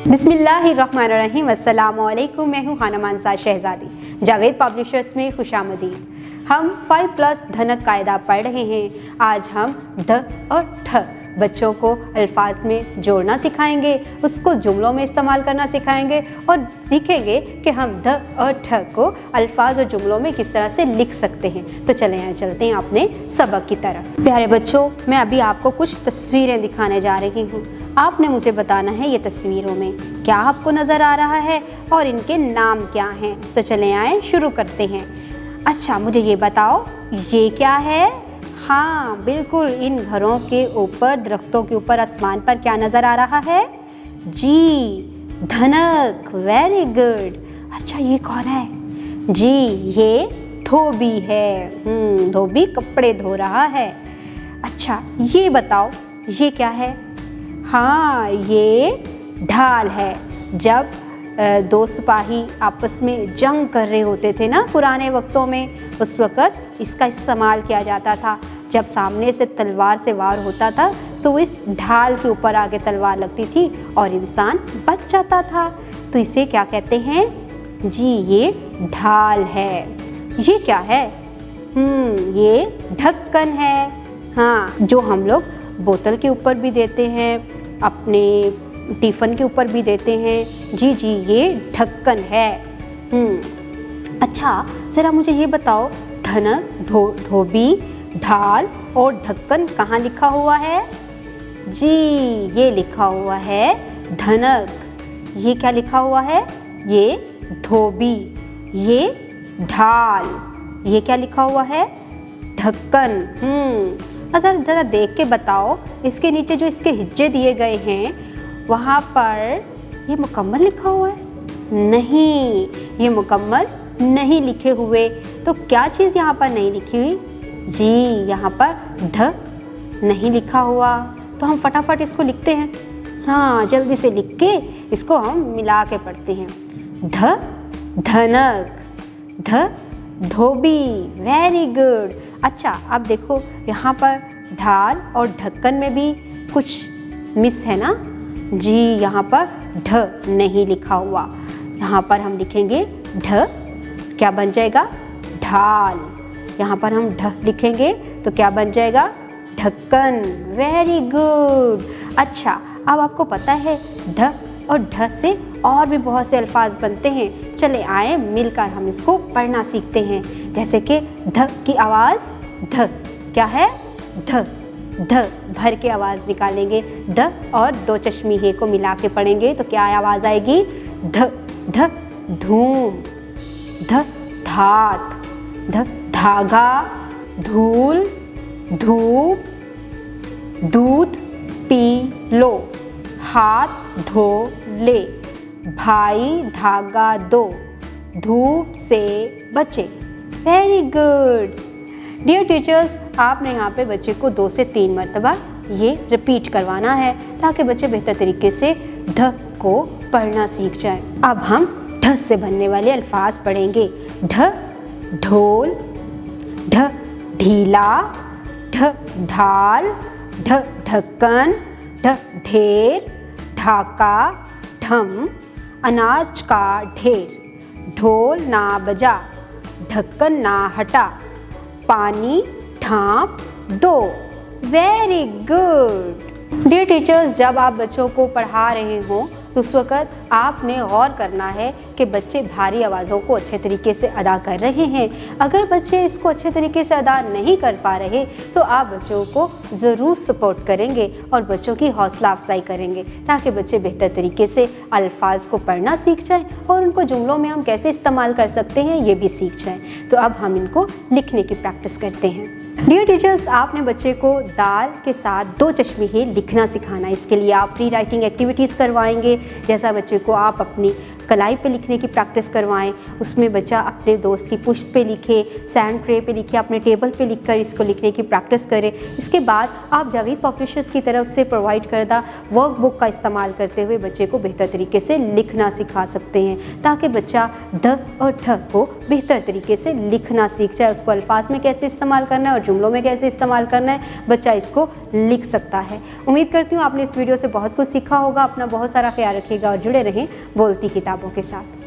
बिस्मिल्लाहिर्रहमानिर्रहीम। अस्सलामुअलैकुम। मैं हूँ हाना मानसा शहज़ादी। जावेद पब्लिशर्स में खुशामदीद। हम 5+ धनक कायदा पढ़ रहे हैं। आज हम ध और ठ बच्चों को अल्फाज में जोड़ना सिखाएंगे, उसको जुमलों में इस्तेमाल करना सिखाएंगे और सीखेंगे कि हम ध और ठ को अल्फाज और जुमलों में किस तरह से लिख सकते हैं। तो चलें यहाँ चलते हैं अपने सबक की तरफ। प्यारे बच्चों, मैं अभी आपको कुछ तस्वीरें दिखाने जा रही हूँ। आपने मुझे बताना है ये तस्वीरों में क्या आपको नज़र आ रहा है और इनके नाम क्या हैं। तो चलें आए शुरू करते हैं। अच्छा, मुझे ये बताओ ये क्या है? हाँ बिल्कुल, इन घरों के ऊपर, दरख्तों के ऊपर, आसमान पर क्या नज़र आ रहा है? जी, धनक। Very good. अच्छा, ये कौन है? जी, ये धोबी है। धोबी कपड़े धो रहा है। अच्छा, ये बताओ ये क्या है? हाँ, ये ढाल है। जब दो सिपाही आपस में जंग कर रहे होते थे ना पुराने वक्तों में, उस वक़्त इसका इस्तेमाल किया जाता था। जब सामने से तलवार से वार होता था तो इस ढाल के ऊपर आगे तलवार लगती थी और इंसान बच जाता था। तो इसे क्या कहते हैं? जी, ये ढाल है। ये क्या है? ये ढक्कन है। हाँ, जो हम लोग बोतल के ऊपर भी देते हैं, अपने टिफ़िन के ऊपर भी देते हैं। जी, ये ढक्कन है। अच्छा, ज़रा मुझे ये बताओ, धनक, धोबी, ढाल और ढक्कन कहाँ लिखा हुआ है? जी, ये लिखा हुआ है धनक। ये क्या लिखा हुआ है? ये धोबी। ये ढाल। ये क्या लिखा हुआ है? ढक्कन। अच्छा, ज़रा देख के बताओ, इसके नीचे जो इसके हिज्जे दिए गए हैं वहाँ पर ये मुकम्मल लिखा हुआ है? नहीं, ये मुकम्मल नहीं लिखे हुए। तो क्या चीज़ यहाँ पर नहीं लिखी हुई? जी, यहाँ पर ध नहीं लिखा हुआ। तो हम फटाफट इसको लिखते हैं। हाँ, जल्दी से लिख के इसको हम मिला के पढ़ते हैं। ध धनक, ध धोबी। Very good. अच्छा, अब देखो यहाँ पर ढाल और ढक्कन में भी कुछ मिस है ना? जी, यहाँ पर ढ नहीं लिखा हुआ। यहाँ पर हम लिखेंगे ढ, क्या बन जाएगा? ढाल। यहाँ पर हम ढ लिखेंगे तो क्या बन जाएगा? ढक्कन। Very good. अच्छा, अब आपको पता है ढ और ढ से और भी बहुत से अल्फाज बनते हैं। चले आए मिलकर हम इसको पढ़ना सीखते हैं। जैसे कि ध की आवाज़ ध क्या है? ध। ध भर के आवाज़ निकालेंगे। ध और दो चश्मी हे को मिला के पढ़ेंगे तो क्या आवाज़ आएगी? ध। ध धूम, ध धात, ध धागा, धूल, धूप, दूध पी लो, हाथ धो ले, भाई धागा दो, धूप से बचे। Very good. डियर टीचर्स, आपने यहाँ पे बच्चे को 2 से 3 मरतबा ये रिपीट करवाना है ताकि बच्चे बेहतर तरीके से ध को पढ़ना सीख जाए। अब हम ढ से बनने वाले अल्फाज पढ़ेंगे। ढ ढोल, ढ ढीला, ढ ढाल, ढ ढक्कन, ढ ढेर, ढाका, ढम, अनाज का ढेर, ढोल ना बजा, ढक्कन ना हटा, पानी ढाँप दो। Very good. डियर टीचर्स, जब आप बच्चों को पढ़ा रहे हो तो उस वक़्त आपने गौर करना है कि बच्चे भारी आवाज़ों को अच्छे तरीके से अदा कर रहे हैं। अगर बच्चे इसको अच्छे तरीके से अदा नहीं कर पा रहे तो आप बच्चों को ज़रूर सपोर्ट करेंगे और बच्चों की हौसला अफजाई करेंगे ताकि बच्चे बेहतर तरीके से अल्फाज को पढ़ना सीख जाएं और उनको जुमलों में हम कैसे इस्तेमाल कर सकते हैं ये भी सीख जाएं। तो अब हम इनको लिखने की प्रैक्टिस करते हैं। डियर टीचर्स, आपने बच्चे को दाल के साथ 2 चश्मे लिखना सिखाना है। इसके लिए आप प्री राइटिंग एक्टिविटीज़ करवाएंगे। जैसा बच्चे को आप अपनी कलाई पे लिखने की प्रैक्टिस करवाएं। उसमें बच्चा अपने दोस्त की पुश्त पे लिखे, सैंड ट्रे पे लिखे, अपने टेबल पे लिखकर इसको लिखने की प्रैक्टिस करें। इसके बाद आप जावेद पब्लिशर्स की तरफ से प्रोवाइड करदा वर्कबुक का इस्तेमाल करते हुए बच्चे को बेहतर तरीके से लिखना सिखा सकते हैं, ताकि बच्चा ध और ठ को बेहतर तरीके से लिखना सीख जाए। उसको अल्फाज में कैसे इस्तेमाल करना है और जुमलों में कैसे इस्तेमाल करना है, बच्चा इसको लिख सकता है। उम्मीद करती हूँ आपने इस वीडियो से बहुत कुछ सीखा होगा। अपना बहुत सारा ख्याल रखिएगा और जुड़े रहें बोलती किताबों के साथ।